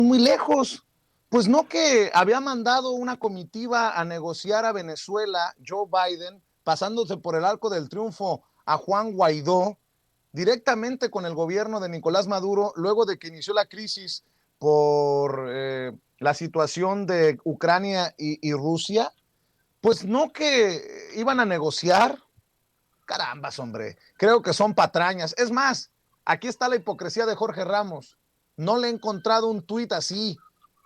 muy lejos. Pues no que había mandado una comitiva a negociar a Venezuela, Joe Biden, pasándose por el arco del triunfo a Juan Guaidó, directamente con el gobierno de Nicolás Maduro, luego de que inició la crisis por la situación de Ucrania y Rusia, pues no que iban a negociar. Carambas, hombre, creo que son patrañas. Es más, aquí está la hipocresía de Jorge Ramos. No le he encontrado un tuit así,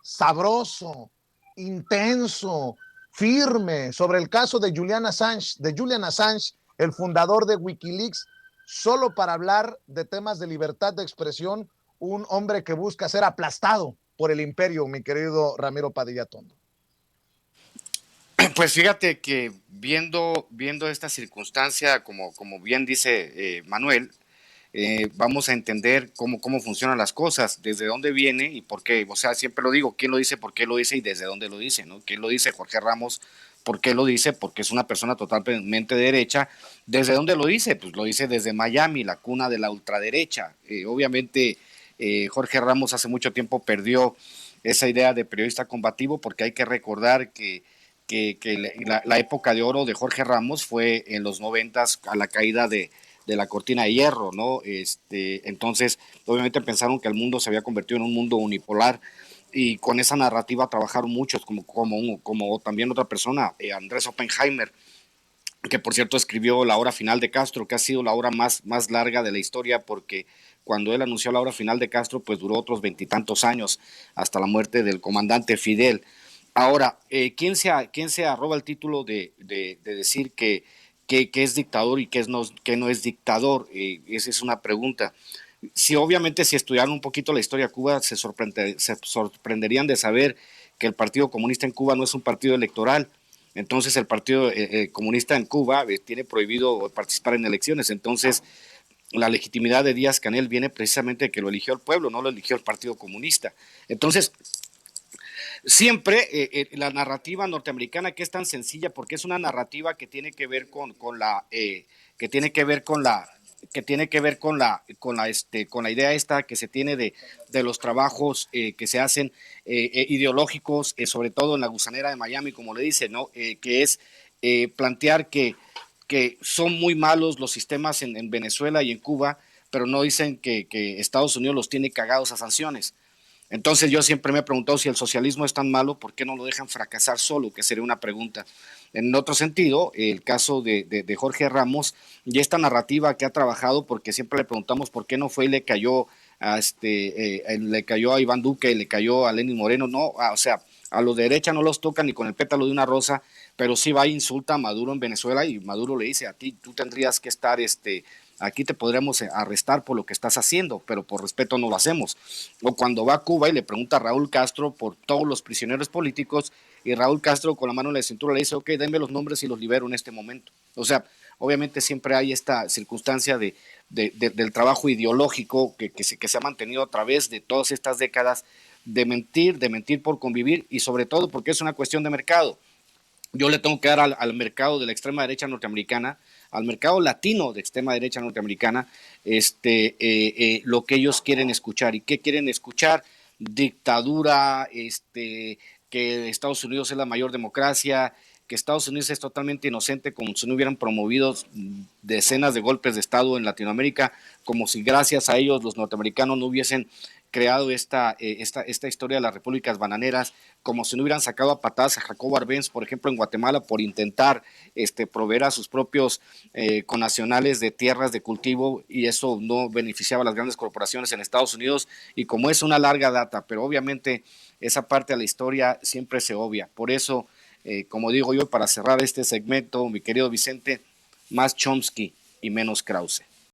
sabroso, intenso, firme, sobre el caso de Julian Assange, el fundador de Wikileaks, solo para hablar de temas de libertad de expresión, un hombre que busca ser aplastado por el imperio, mi querido Ramiro Padilla Tondo. Pues fíjate que viendo esta circunstancia, como bien dice Manuel, vamos a entender cómo funcionan las cosas, desde dónde viene y por qué. O sea, siempre lo digo, quién lo dice, por qué lo dice y desde dónde lo dice, ¿no? ¿Quién lo dice? Jorge Ramos. ¿Por qué lo dice? Porque es una persona totalmente derecha. ¿Desde dónde lo dice? Pues lo dice desde Miami, la cuna de la ultraderecha. Obviamente, Jorge Ramos hace mucho tiempo perdió esa idea de periodista combativo, porque hay que recordar que la época de oro de Jorge Ramos fue en los 90 a la caída de la cortina de hierro, ¿no? Entonces, obviamente pensaron que el mundo se había convertido en un mundo unipolar, y con esa narrativa trabajaron muchos, como también otra persona, Andrés Oppenheimer, que por cierto escribió La hora final de Castro, que ha sido la obra más larga de la historia, porque cuando él anunció la hora final de Castro, pues duró otros veintitantos años, hasta la muerte del comandante Fidel. Ahora, ¿quién se arroba el título de decir que es dictador y que no es dictador? Esa es una pregunta. Si obviamente si estudiaran un poquito la historia de Cuba, se sorprenderían de saber que el Partido Comunista en Cuba no es un partido electoral. Entonces el Partido Comunista en Cuba tiene prohibido participar en elecciones. Entonces la legitimidad de Díaz Canel viene precisamente de que lo eligió el pueblo, no lo eligió el Partido Comunista. Entonces, siempre la narrativa norteamericana, que es tan sencilla, porque es una narrativa que tiene que ver con la que tiene que ver con la que tiene que ver con la idea esta que se tiene de los trabajos que se hacen ideológicos, sobre todo en la gusanera de Miami, como le dice, ¿no? Que es plantear que son muy malos los sistemas en Venezuela y en Cuba, pero no dicen que Estados Unidos los tiene cagados a sanciones. Entonces yo siempre me he preguntado, si el socialismo es tan malo, ¿por qué no lo dejan fracasar solo? Que sería una pregunta. En otro sentido, el caso de Jorge Ramos y esta narrativa que ha trabajado, porque siempre le preguntamos por qué no fue y le cayó a Iván Duque, le cayó a Lenín Moreno, no, o sea, a los de derecha no los toca ni con el pétalo de una rosa, pero sí va e insulta a Maduro en Venezuela, y Maduro le dice: a ti, tú tendrías que estar aquí te podríamos arrestar por lo que estás haciendo, pero por respeto no lo hacemos. O cuando va a Cuba y le pregunta a Raúl Castro por todos los prisioneros políticos, y Raúl Castro con la mano en la cintura le dice: ok, denme los nombres y los libero en este momento. O sea, obviamente siempre hay esta circunstancia del trabajo ideológico que se ha mantenido a través de todas estas décadas, de mentir por convivir, y sobre todo porque es una cuestión de mercado. Yo le tengo que dar al mercado de la extrema derecha norteamericana, al mercado latino de extrema derecha norteamericana, lo que ellos quieren escuchar. ¿Y qué quieren escuchar? Dictadura, que Estados Unidos es la mayor democracia, que Estados Unidos es totalmente inocente, como si no hubieran promovido decenas de golpes de Estado en Latinoamérica, como si gracias a ellos los norteamericanos no hubiesen creado esta historia de las repúblicas bananeras, como si no hubieran sacado a patadas a Jacobo Arbenz, por ejemplo, en Guatemala, por intentar proveer a sus propios connacionales de tierras de cultivo, y eso no beneficiaba a las grandes corporaciones en Estados Unidos. Y como es una larga data, pero obviamente esa parte de la historia siempre se obvia. Por eso, como digo yo, para cerrar este segmento, mi querido Vicente, más Chomsky y menos Krause.